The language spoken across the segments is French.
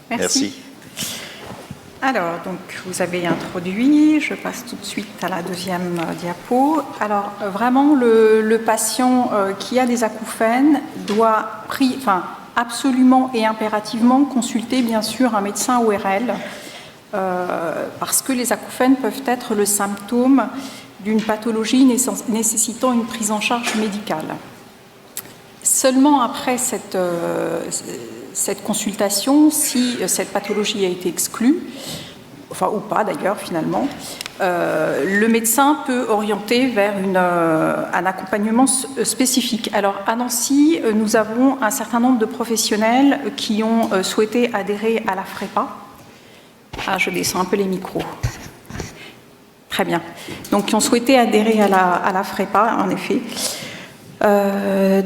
Merci. Alors, donc, vous avez introduit, je passe tout de suite à la deuxième diapo. Alors, vraiment, le patient qui a des acouphènes doit absolument et impérativement consulter, bien sûr, un médecin ORL, parce que les acouphènes peuvent être le symptôme d'une pathologie nécessitant une prise en charge médicale. Seulement après cette consultation, si cette pathologie a été exclue, enfin ou pas d'ailleurs finalement, le médecin peut orienter vers un accompagnement spécifique. Alors à Nancy, nous avons un certain nombre de professionnels qui ont souhaité adhérer à la FREPA. Ah, je descends un peu les micros. Très bien. Donc qui ont souhaité adhérer à la FREPA, en effet.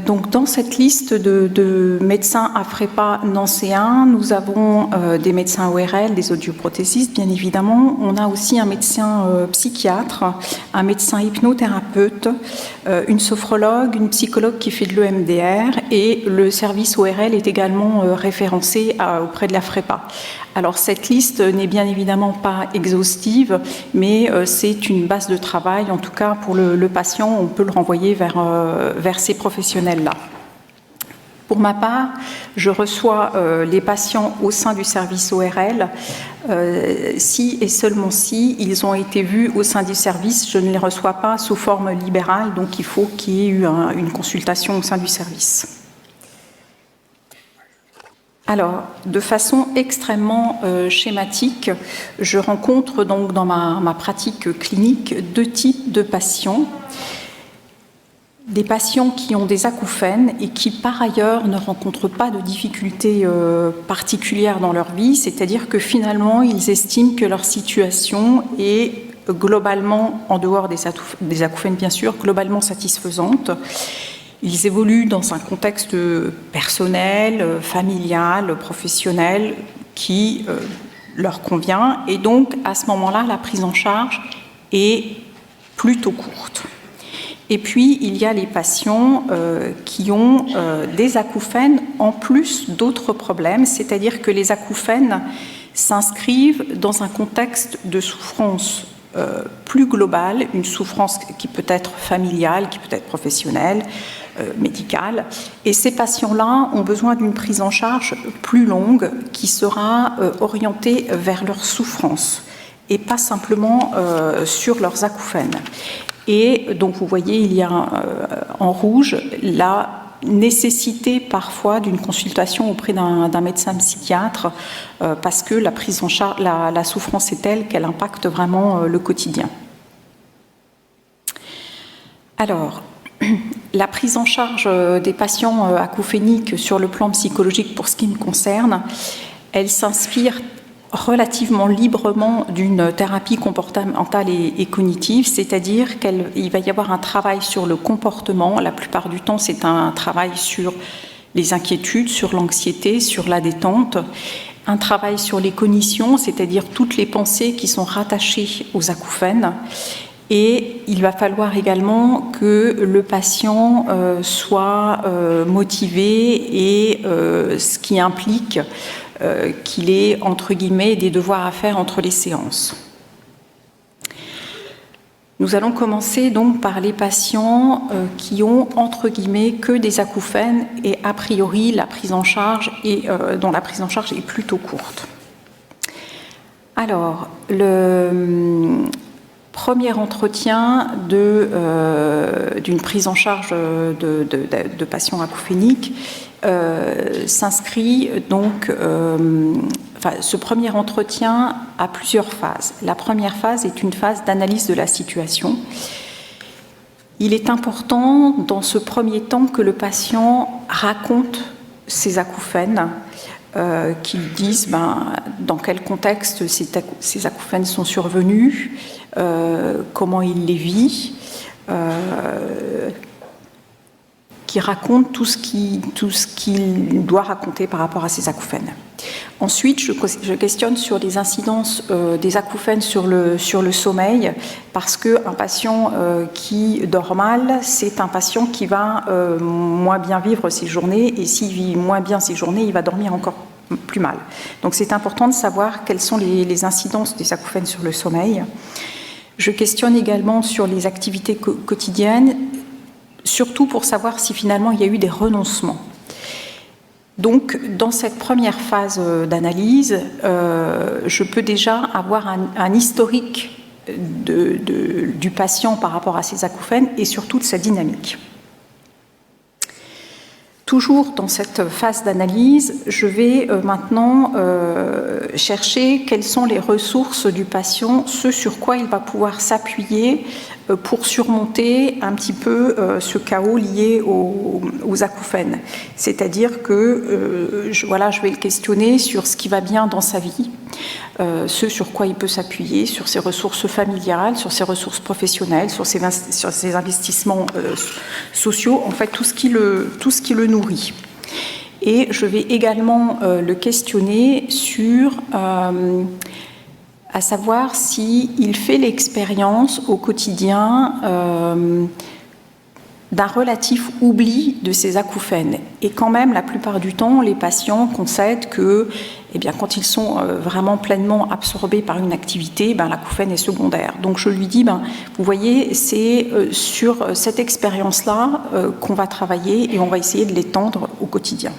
Donc dans cette liste de médecins à FREPA nancéens, nous avons des médecins ORL, des audioprothésistes bien évidemment, on a aussi un médecin psychiatre, un médecin hypnothérapeute, une sophrologue, une psychologue qui fait de l'EMDR et le service ORL est également référencé auprès de la FREPA. Alors cette liste n'est bien évidemment pas exhaustive, mais c'est une base de travail, en tout cas pour le patient, on peut le renvoyer vers ces professionnels-là. Pour ma part, je reçois les patients au sein du service ORL. Si et seulement si ils ont été vus au sein du service, je ne les reçois pas sous forme libérale, donc il faut qu'il y ait eu une consultation au sein du service. Alors, de façon extrêmement schématique, je rencontre donc dans ma pratique clinique deux types de patients. Des patients qui ont des acouphènes et qui, par ailleurs, ne rencontrent pas de difficultés particulières dans leur vie, c'est-à-dire que finalement, ils estiment que leur situation est globalement, en dehors des acouphènes bien sûr, globalement satisfaisante. Ils évoluent dans un contexte personnel, familial, professionnel qui leur convient et donc à ce moment-là, la prise en charge est plutôt courte. Et puis, il y a les patients qui ont des acouphènes en plus d'autres problèmes, c'est-à-dire que les acouphènes s'inscrivent dans un contexte de souffrance plus globale, une souffrance qui peut être familiale, qui peut être professionnelle, médicale. Et ces patients-là ont besoin d'une prise en charge plus longue qui sera orientée vers leur souffrance et pas simplement sur leurs acouphènes. Et donc vous voyez, il y a en rouge la nécessité parfois d'une consultation auprès d'un médecin psychiatre parce que la prise en charge, la souffrance est telle qu'elle impacte vraiment le quotidien. Alors, la prise en charge des patients acouphéniques sur le plan psychologique pour ce qui me concerne, elle s'inspire relativement librement d'une thérapie comportementale et cognitive, c'est-à-dire qu'il va y avoir un travail sur le comportement. La plupart du temps, c'est un travail sur les inquiétudes, sur l'anxiété, sur la détente, un travail sur les cognitions, c'est-à-dire toutes les pensées qui sont rattachées aux acouphènes. Et il va falloir également que le patient soit motivé et ce qui implique qu'il ait, entre guillemets, des devoirs à faire entre les séances. Nous allons commencer donc par les patients qui ont, entre guillemets, que des acouphènes et a priori la prise en charge dont la prise en charge est plutôt courte. Alors, le premier entretien d'une prise en charge de patients acouphéniques s'inscrit donc, ce premier entretien a plusieurs phases. La première phase est une phase d'analyse de la situation. Il est important dans ce premier temps que le patient raconte ses acouphènes, qu'il dise dans quel contexte ces acouphènes sont survenus, comment il les vit, qui raconte tout ce qu'il doit raconter par rapport à ces acouphènes. Ensuite, je questionne sur les incidences des acouphènes sur le sommeil, parce qu'un patient qui dort mal, c'est un patient qui va moins bien vivre ses journées, et s'il vit moins bien ses journées, il va dormir encore plus mal. Donc c'est important de savoir quelles sont les incidences des acouphènes sur le sommeil. Je questionne également sur les activités quotidiennes, surtout pour savoir si finalement il y a eu des renoncements. Donc, dans cette première phase d'analyse, je peux déjà avoir un historique du patient par rapport à ses acouphènes et surtout de sa dynamique. Toujours dans cette phase d'analyse, je vais maintenant chercher quelles sont les ressources du patient, ce sur quoi il va pouvoir s'appuyer pour surmonter un petit peu ce chaos lié aux acouphènes. C'est-à-dire que je vais le questionner sur ce qui va bien dans sa vie, ce sur quoi il peut s'appuyer, sur ses ressources familiales, sur ses ressources professionnelles, sur ses investissements sociaux, en fait tout ce qui le nourrit. Et je vais également le questionner sur à savoir s'il fait l'expérience au quotidien d'un relatif oubli de ses acouphènes. Et quand même, la plupart du temps, les patients concèdent que quand ils sont vraiment pleinement absorbés par une activité, l'acouphène est secondaire. Donc je lui dis, vous voyez, c'est sur cette expérience-là qu'on va travailler et on va essayer de l'étendre au quotidien.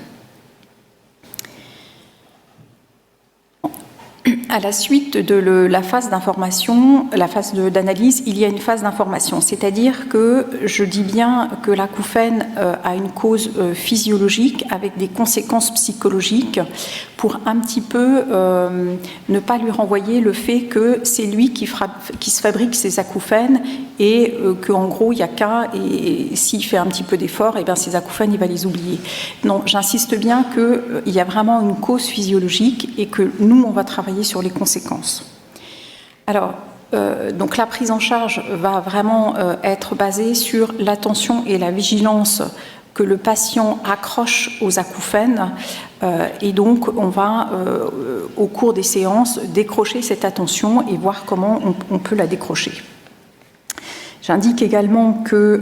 À la suite de la phase d'information, la phase d'analyse, il y a une phase d'information, c'est-à-dire que je dis bien que l'acouphène a une cause physiologique avec des conséquences psychologiques pour un petit peu ne pas lui renvoyer le fait que c'est lui qui se fabrique ses acouphènes et qu'en gros il n'y a qu'à, et s'il fait un petit peu d'effort, ses acouphènes il va les oublier. Non, j'insiste bien qu'il y a vraiment une cause physiologique et que nous on va travailler sur les conséquences. Alors, donc la prise en charge va vraiment être basée sur l'attention et la vigilance que le patient accroche aux acouphènes et donc on va au cours des séances décrocher cette attention et voir comment on peut la décrocher. J'indique également que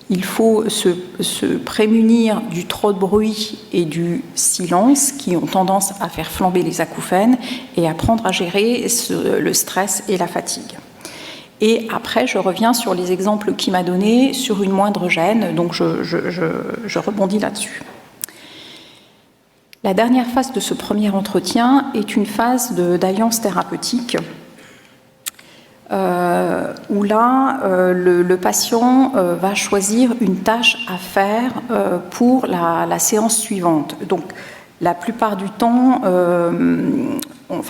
il faut se prémunir du trop de bruit et du silence qui ont tendance à faire flamber les acouphènes et apprendre à gérer le stress et la fatigue. Et après, je reviens sur les exemples qu'il m'a donnés sur une moindre gêne, donc je rebondis là-dessus. La dernière phase de ce premier entretien est une phase d'alliance thérapeutique où là, le patient va choisir une tâche à faire pour la séance suivante. Donc, la plupart du temps, on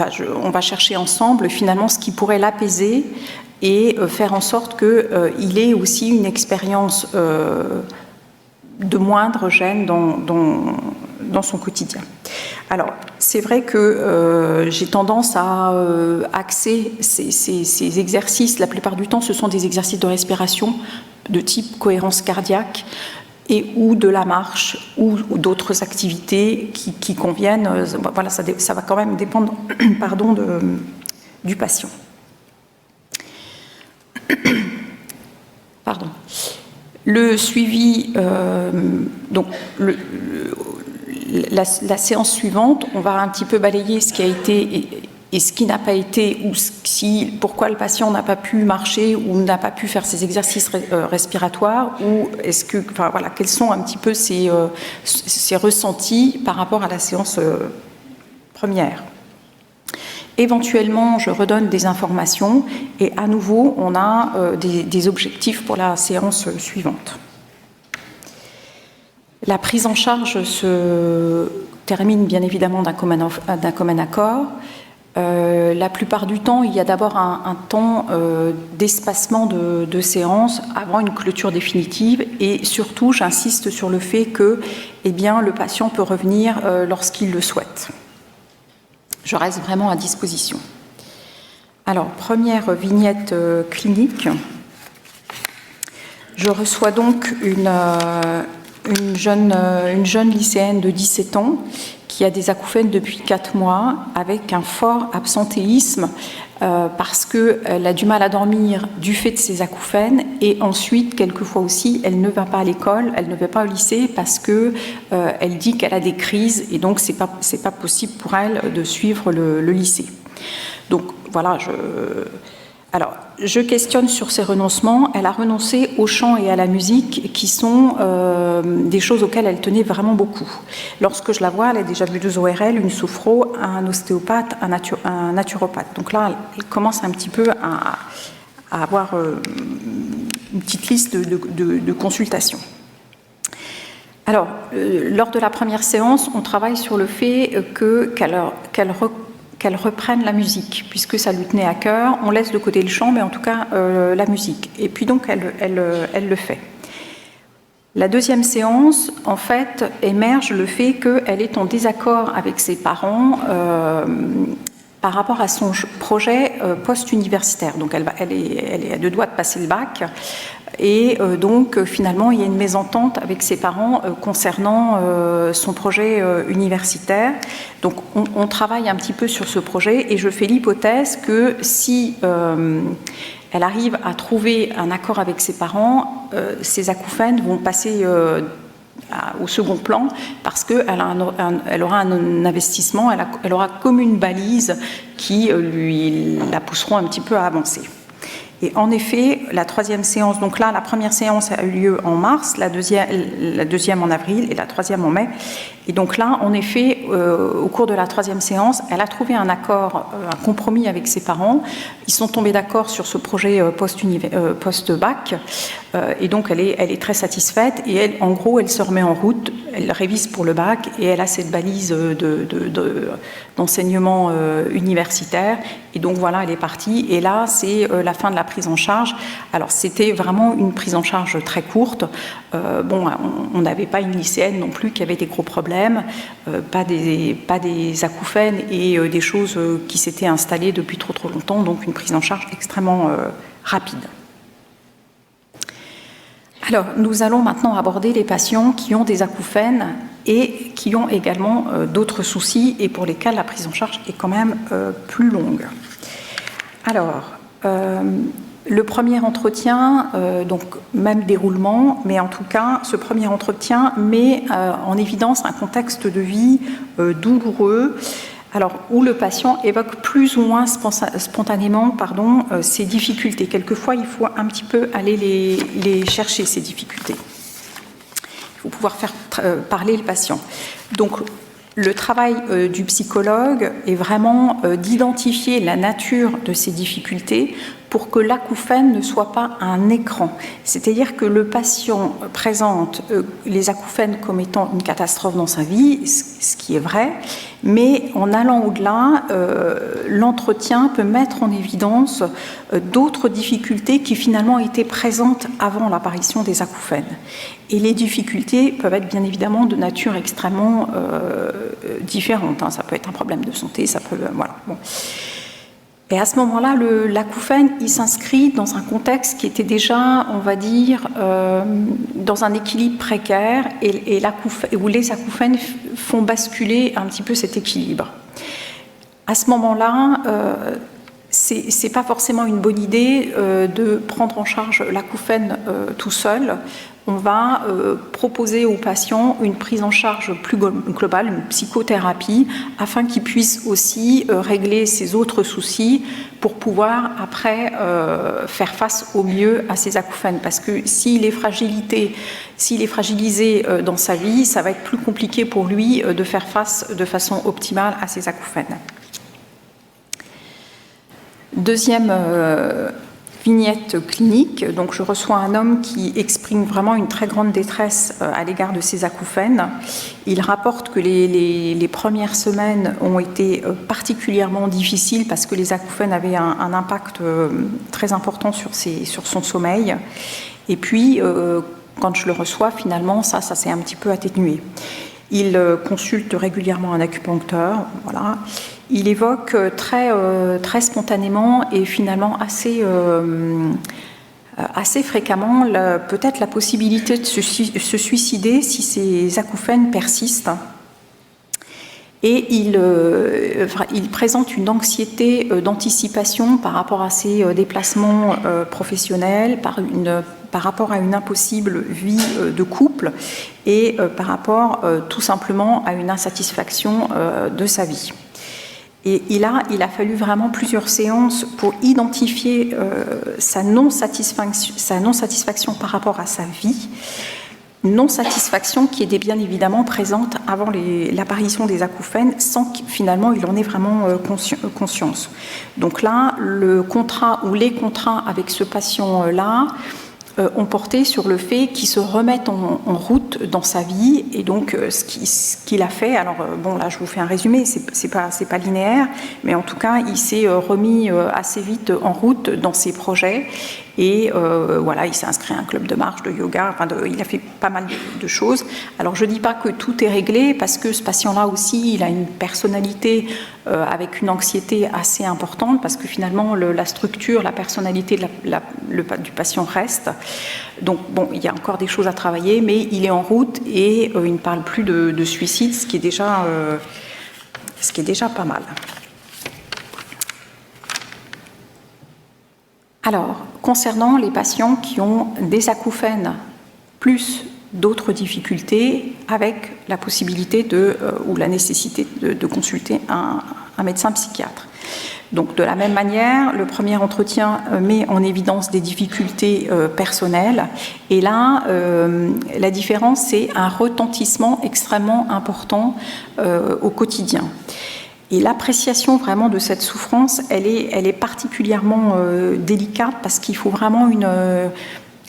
va chercher ensemble finalement ce qui pourrait l'apaiser et faire en sorte qu'il ait aussi une expérience de moindre gêne dans son quotidien. Alors, c'est vrai que j'ai tendance à axer ces exercices, la plupart du temps, ce sont des exercices de respiration de type cohérence cardiaque et ou de la marche ou d'autres activités qui conviennent. Voilà, ça va quand même dépendre du patient. Pardon. Le suivi, donc la séance suivante, on va un petit peu balayer ce qui a été et ce qui n'a pas été, ou pourquoi le patient n'a pas pu marcher ou n'a pas pu faire ses exercices respiratoires, ou quels sont un petit peu ses ressentis par rapport à la séance première. Éventuellement, je redonne des informations et à nouveau, on a des objectifs pour la séance suivante. La prise en charge se termine bien évidemment d'un commun accord. La plupart du temps, il y a d'abord un temps d'espacement de séance avant une clôture définitive et surtout, j'insiste sur le fait que le patient peut revenir lorsqu'il le souhaite. Je reste vraiment à disposition. Alors, première vignette clinique. Je reçois donc une jeune lycéenne de 17 ans qui a des acouphènes depuis 4 mois, avec un fort absentéisme, parce qu'elle a du mal à dormir du fait de ses acouphènes, et ensuite, quelquefois aussi, elle ne va pas à l'école, elle ne va pas au lycée, parce qu'elle dit qu'elle a des crises, et donc c'est pas possible pour elle de suivre le lycée. Donc voilà, je questionne sur ses renoncements. Elle a renoncé au chant et à la musique, qui sont des choses auxquelles elle tenait vraiment beaucoup. Lorsque je la vois, elle a déjà vu 2 ORL, une sophro, un ostéopathe, un naturopathe. Donc là, elle commence un petit peu à avoir une petite liste de consultations. Alors, lors de la première séance, on travaille sur le fait qu'elle reprenne la musique, puisque ça lui tenait à cœur. On laisse de côté le chant, mais en tout cas la musique. Et puis donc elle le fait. La deuxième séance, en fait, émerge le fait qu'elle est en désaccord avec ses parents par rapport à son projet post-universitaire. Donc elle est à 2 doigts de passer le bac. Et donc, finalement, il y a une mésentente avec ses parents concernant son projet universitaire. Donc, on travaille un petit peu sur ce projet, et je fais l'hypothèse que si elle arrive à trouver un accord avec ses parents, ses acouphènes vont passer au second plan, parce qu'elle aura un investissement, elle aura comme une balise qui la pousseront un petit peu à avancer. Et en effet, la troisième séance, donc là, la première séance a eu lieu en mars, la deuxième en avril et la troisième en mai. Et donc là, en effet, au cours de la troisième séance, elle a trouvé un accord, un compromis avec ses parents. Ils sont tombés d'accord sur ce projet post-bac. Et donc, elle est très satisfaite. Et en gros, elle se remet en route, elle révise pour le bac, et elle a cette balise d'enseignement universitaire. Et donc, voilà, elle est partie. Et là, c'est la fin de la prise en charge. Alors, c'était vraiment une prise en charge très courte. On n'avait pas une lycéenne non plus qui avait des gros problèmes, pas des acouphènes et des choses qui s'étaient installées depuis trop longtemps, donc une prise en charge extrêmement rapide. Alors, nous allons maintenant aborder les patients qui ont des acouphènes et qui ont également d'autres soucis, et pour lesquels la prise en charge est quand même plus longue. Alors, le premier entretien, donc même déroulement, mais en tout cas, ce premier entretien met en évidence un contexte de vie douloureux, alors où le patient évoque plus ou moins spontanément ses difficultés. Quelquefois, il faut un petit peu aller les chercher, ces difficultés. Il faut pouvoir faire parler le patient. Donc, le travail du psychologue est vraiment d'identifier la nature de ces difficultés pour que l'acouphène ne soit pas un écran. C'est-à-dire que le patient présente les acouphènes comme étant une catastrophe dans sa vie, ce qui est vrai, mais en allant au-delà, l'entretien peut mettre en évidence d'autres difficultés qui finalement étaient présentes avant l'apparition des acouphènes. Et les difficultés peuvent être bien évidemment de nature extrêmement différente. Ça peut être un problème de santé, ça peut... voilà. Bon. Et à ce moment-là, l'acouphène, il s'inscrit dans un contexte qui était déjà, on va dire, dans un équilibre précaire, et où les acouphènes font basculer un petit peu cet équilibre. À ce moment-là, c'est pas forcément une bonne idée de prendre en charge l'acouphène tout seul. On va proposer aux patients une prise en charge plus globale, une psychothérapie, afin qu'ils puissent aussi régler ces autres soucis pour pouvoir après faire face au mieux à ces acouphènes. Parce que s'il est fragilisé dans sa vie, ça va être plus compliqué pour lui de faire face de façon optimale à ces acouphènes. Deuxième vignette clinique, donc je reçois un homme qui exprime vraiment une très grande détresse à l'égard de ses acouphènes. Il rapporte que les premières semaines ont été particulièrement difficiles parce que les acouphènes avaient un impact très important sur son sommeil. Et puis, quand je le reçois, finalement, ça s'est un petit peu atténué. Il consulte régulièrement un acupuncteur, voilà. Il évoque très spontanément et finalement assez fréquemment peut-être la possibilité de se suicider si ces acouphènes persistent. Et il présente une anxiété d'anticipation par rapport à ses déplacements professionnels, par rapport à une impossible vie de couple et par rapport tout simplement à une insatisfaction de sa vie. Et il a fallu vraiment plusieurs séances pour identifier sa non-satisfaction par rapport à sa vie, non-satisfaction qui était bien évidemment présente avant l'apparition des acouphènes sans que finalement il en ait vraiment conscience. Donc là, le contrat ou les contrats avec ce patient-là ont porté sur le fait qu'il se remette en route dans sa vie et donc ce qu'il a fait. Alors bon, là je vous fais un résumé, c'est pas linéaire, mais en tout cas il s'est remis assez vite en route dans ses projets et voilà, il s'est inscrit à un club de marche, de yoga, enfin il a fait pas mal de choses. Alors je dis pas que tout est réglé parce que ce patient-là aussi, il a une personnalité avec une anxiété assez importante parce que finalement la structure, la personnalité du patient reste. Donc bon, il y a encore des choses à travailler, mais il est en route et il ne parle plus de suicide, ce qui est déjà pas mal. Alors, concernant les patients qui ont des acouphènes plus d'autres difficultés, avec la possibilité ou la nécessité de consulter un médecin psychiatre. Donc, de la même manière, le premier entretien met en évidence des difficultés personnelles. Et là, la différence, c'est un retentissement extrêmement important au quotidien. Et l'appréciation vraiment de cette souffrance, elle est particulièrement délicate parce qu'il faut vraiment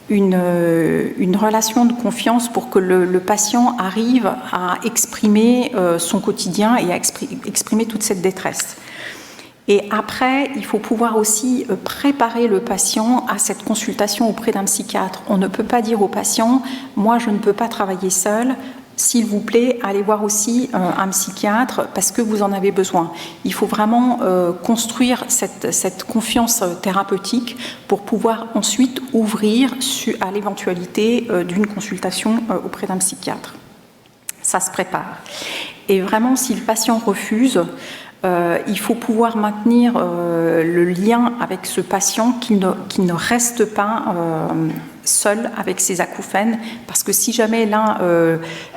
une relation de confiance pour que le patient arrive à exprimer son quotidien et à exprimer toute cette détresse. Et après, il faut pouvoir aussi préparer le patient à cette consultation auprès d'un psychiatre. On ne peut pas dire au patient « moi, je ne peux pas travailler seul ». S'il vous plaît, allez voir aussi un psychiatre parce que vous en avez besoin. Il faut vraiment construire cette confiance thérapeutique pour pouvoir ensuite ouvrir à l'éventualité d'une consultation auprès d'un psychiatre. Ça se prépare. Et vraiment, si le patient refuse, il faut pouvoir maintenir le lien avec ce patient qui ne reste pas seul avec ses acouphènes, parce que si jamais là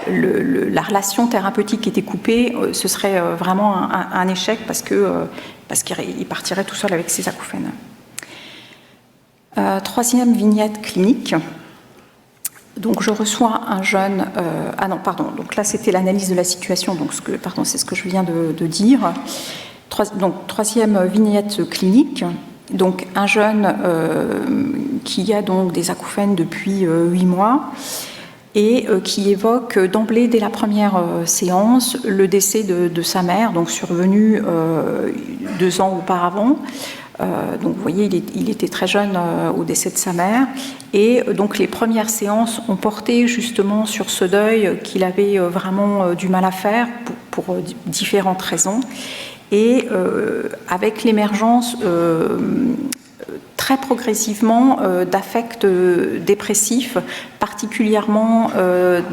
la relation thérapeutique était coupée, ce serait vraiment un échec parce qu'il partirait tout seul avec ses acouphènes. Troisième vignette clinique. Donc je reçois un jeune... donc là c'était l'analyse de la situation, donc c'est ce que je viens de dire. Donc troisième vignette clinique, donc un jeune qui a donc des acouphènes depuis 8 mois et qui évoque d'emblée dès la première séance le décès de sa mère, donc survenu 2 ans auparavant. Donc vous voyez, il était très jeune au décès de sa mère et donc les premières séances ont porté justement sur ce deuil qu'il avait vraiment du mal à faire pour différentes raisons et avec l'émergence très progressivement d'affects dépressifs, particulièrement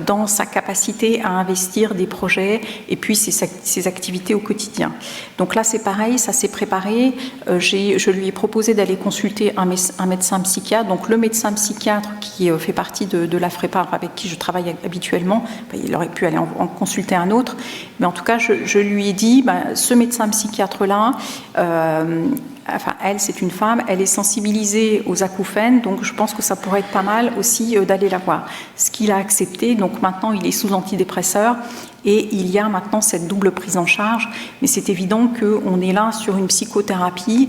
dans sa capacité à investir des projets et puis ses activités au quotidien. Donc là, c'est pareil, ça s'est préparé. Je lui ai proposé d'aller consulter un médecin psychiatre. Donc le médecin psychiatre qui fait partie de la FREPA avec qui je travaille habituellement, il aurait pu aller en consulter un autre. Mais en tout cas, je lui ai dit, ce médecin psychiatre-là, elle, c'est une femme, elle est sensibilisée aux acouphènes, donc je pense que ça pourrait être pas mal aussi d'aller la voir. Ce qu'il a accepté, donc maintenant il est sous antidépresseur et il y a maintenant cette double prise en charge, mais c'est évident qu'on est là sur une psychothérapie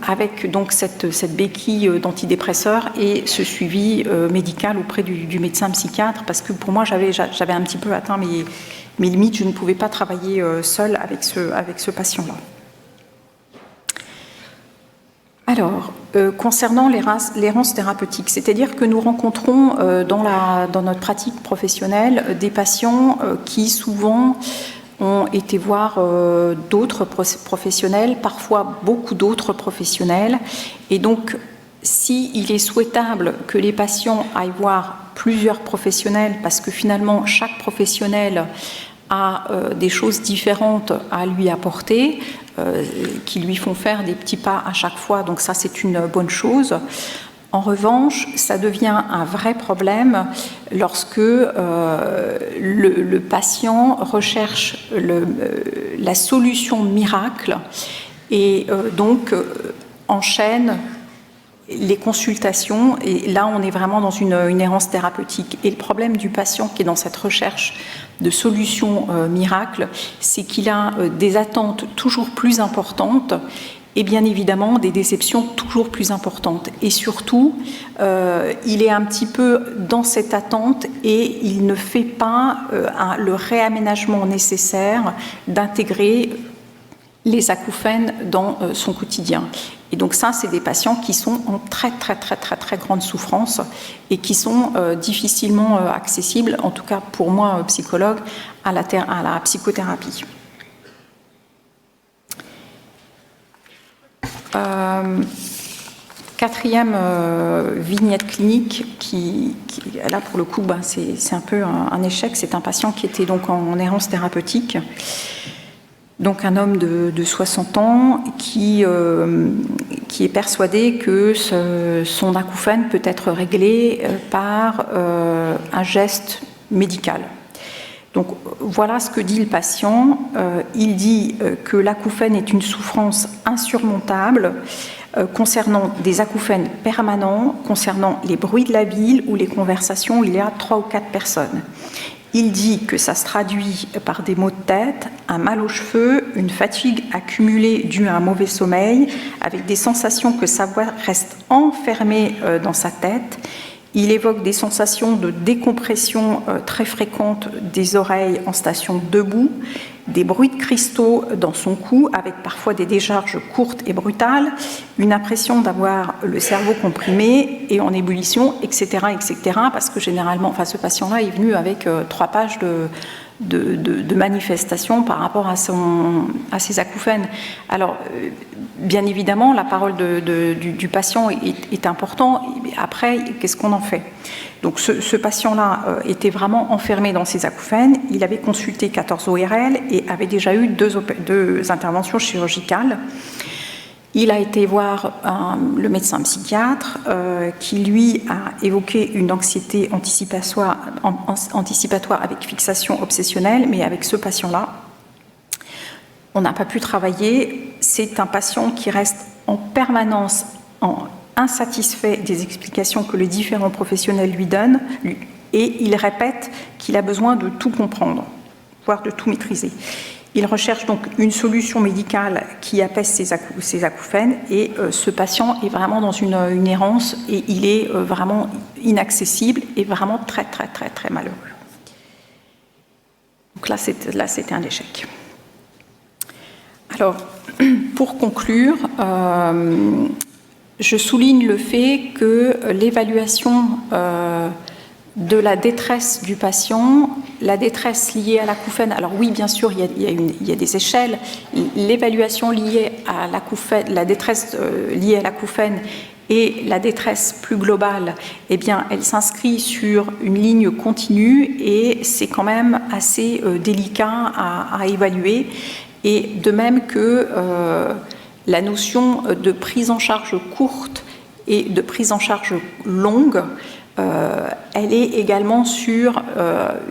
avec donc cette béquille d'antidépresseur et ce suivi médical auprès du médecin psychiatre, parce que pour moi j'avais un petit peu atteint mes limites, je ne pouvais pas travailler seule avec ce patient-là. Alors, concernant l'errance thérapeutique, c'est-à-dire que nous rencontrons dans notre pratique professionnelle des patients qui souvent ont été voir d'autres professionnels, parfois beaucoup d'autres professionnels, et donc s'il est souhaitable que les patients aillent voir plusieurs professionnels, parce que finalement chaque professionnel a des choses différentes à lui apporter, qui lui font faire des petits pas à chaque fois, donc ça c'est une bonne chose. En revanche, ça devient un vrai problème lorsque le patient recherche la solution miracle et donc enchaîne les consultations, et là on est vraiment dans une errance thérapeutique. Et le problème du patient qui est dans cette recherche de solutions miracles, c'est qu'il a des attentes toujours plus importantes et bien évidemment des déceptions toujours plus importantes. Et surtout, il est un petit peu dans cette attente et il ne fait pas le réaménagement nécessaire d'intégrer les acouphènes dans son quotidien. Et donc ça, c'est des patients qui sont en très grande souffrance et qui sont difficilement accessibles, en tout cas pour moi, psychologue, à la psychothérapie. Quatrième vignette clinique qui là pour le coup c'est un peu un échec. C'est un patient qui était donc en errance thérapeutique, donc un homme de 60 ans qui est persuadé que son acouphène peut être réglé par un geste médical. Donc voilà ce que dit le patient. Il dit que l'acouphène est une souffrance insurmontable concernant des acouphènes permanents, concernant les bruits de la ville ou les conversations où il y a 3 ou 4 personnes. Il dit que ça se traduit par des maux de tête, un mal aux cheveux, une fatigue accumulée due à un mauvais sommeil, avec des sensations que sa voix reste enfermée dans sa tête. Il évoque des sensations de décompression très fréquentes des oreilles en station debout, des bruits de cristaux dans son cou, avec parfois des décharges courtes et brutales, une impression d'avoir le cerveau comprimé et en ébullition, etc., parce que généralement, ce patient-là est venu avec 3 pages de manifestations par rapport à ses acouphènes. Alors, bien évidemment, la parole du patient est importante. Après, qu'est-ce qu'on en fait? Donc, ce patient-là était vraiment enfermé dans ses acouphènes. Il avait consulté 14 ORL et avait déjà eu 2 interventions chirurgicales. Il a été voir le médecin psychiatre qui, lui, a évoqué une anxiété anticipatoire avec fixation obsessionnelle, mais avec ce patient-là, on n'a pas pu travailler. C'est un patient qui reste en permanence insatisfait des explications que les différents professionnels lui donnent, et il répète qu'il a besoin de tout comprendre, voire de tout maîtriser. Il recherche donc une solution médicale qui apaise ses acouphènes, et ce patient est vraiment dans une errance et il est vraiment inaccessible et vraiment très malheureux. Donc là, c'était un échec. Alors, pour conclure, je souligne le fait que l'évaluation de la détresse du patient, la détresse liée à l'acouphène, alors oui, bien sûr, il y a des échelles. L'évaluation liée à l'acouphène, la détresse liée à l'acouphène et la détresse plus globale, eh bien, elle s'inscrit sur une ligne continue et c'est quand même assez délicat à évaluer. Et de même que la notion de prise en charge courte et de prise en charge longue, elle est également sur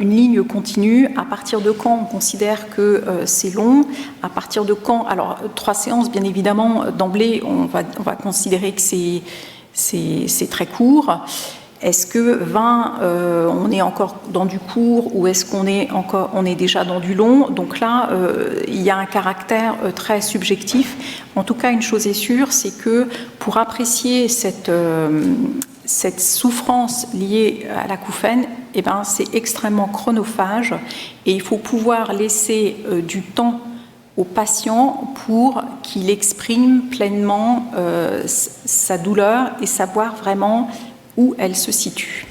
une ligne continue. À partir de quand on considère que c'est long? À partir de quand? Alors, 3 séances, bien évidemment, d'emblée, on va considérer que c'est très court. Est-ce que 20, on est encore dans du court, ou est-ce qu'on est déjà dans du long? Donc là, il y a un caractère très subjectif. En tout cas, une chose est sûre, c'est que pour apprécier cette souffrance liée à l'acouphène, eh ben, c'est extrêmement chronophage et il faut pouvoir laisser du temps au patient pour qu'il exprime pleinement sa douleur et savoir vraiment où elle se situe.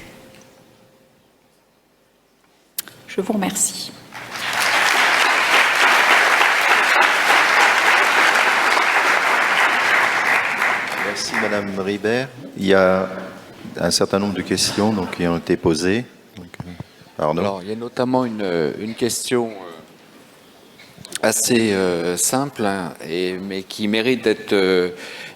Je vous remercie. Merci Madame Ribert. Il y a un certain nombre de questions qui ont été posées. Alors, il y a notamment une question assez simple, hein, mais qui mérite d'être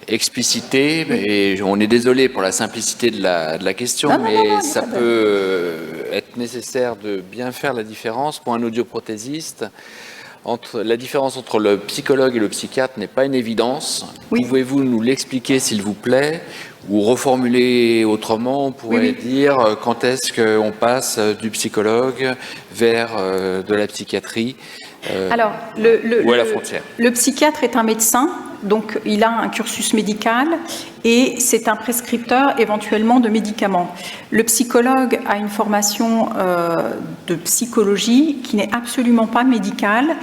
explicité. Et on est désolé pour la simplicité de la question, mais ça peut être nécessaire de bien faire la différence pour un audioprothésiste. La différence entre le psychologue et le psychiatre n'est pas une évidence. Oui. Pouvez-vous nous l'expliquer, s'il vous plaît, ou reformuler autrement? On pourrait dire quand est-ce qu'on passe du psychologue vers de la psychiatrie, Alors, ou à la frontière. Le psychiatre est un médecin, donc il a un cursus médical et c'est un prescripteur éventuellement de médicaments. Le psychologue a une formation de psychologie qui n'est absolument pas médicale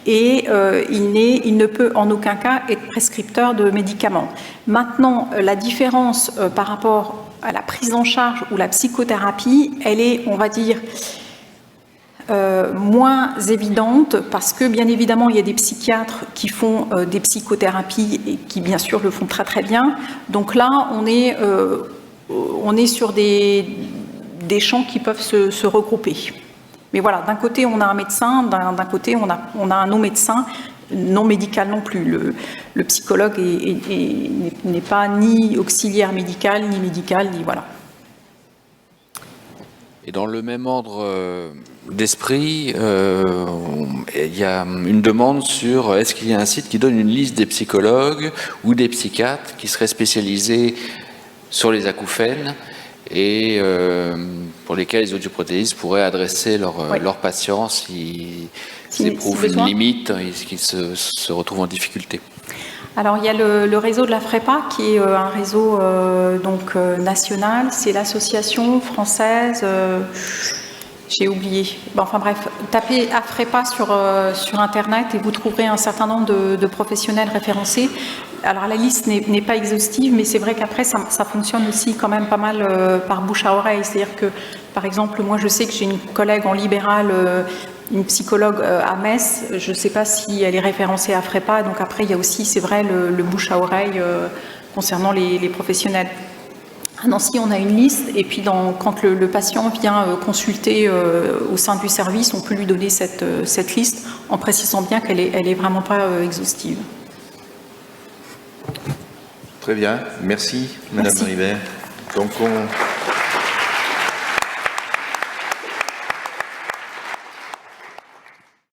et il ne peut en aucun cas être prescripteur de médicaments. Maintenant, la différence par rapport à la prise en charge ou la psychothérapie, elle est, on va dire, moins évidente parce que bien évidemment il y a des psychiatres qui font des psychothérapies et qui bien sûr le font très très bien. Donc là on est sur des champs qui peuvent se regrouper. Mais voilà, d'un côté on a un médecin, d'un côté on a un non-médecin, non médical non plus. Le psychologue n'est pas ni auxiliaire médical, ni médical, ni voilà. Et dans le même ordre d'esprit, il y a une demande sur est-ce qu'il y a un site qui donne une liste des psychologues ou des psychiatres qui seraient spécialisés sur les acouphènes et pour lesquels les audioprothésistes pourraient adresser leurs patients s'ils éprouvent une limite et qu'ils se retrouvent en difficulté. Alors il y a le réseau de la FREPA qui est un réseau national, c'est l'association française, j'ai oublié, enfin bref, tapez AFREPA sur internet et vous trouverez un certain nombre de professionnels référencés. Alors la liste n'est pas exhaustive, mais c'est vrai qu'après ça fonctionne aussi quand même pas mal par bouche à oreille, c'est-à-dire que par exemple moi je sais que j'ai une collègue en libéral, une psychologue à Metz, je ne sais pas si elle est référencée à FREPA, donc après il y a aussi, c'est vrai, le bouche à oreille concernant les professionnels. À Nancy, on a une liste, et puis quand le patient vient consulter au sein du service, on peut lui donner cette liste en précisant bien qu'elle est vraiment pas exhaustive. Très bien, merci Madame Ribert. Donc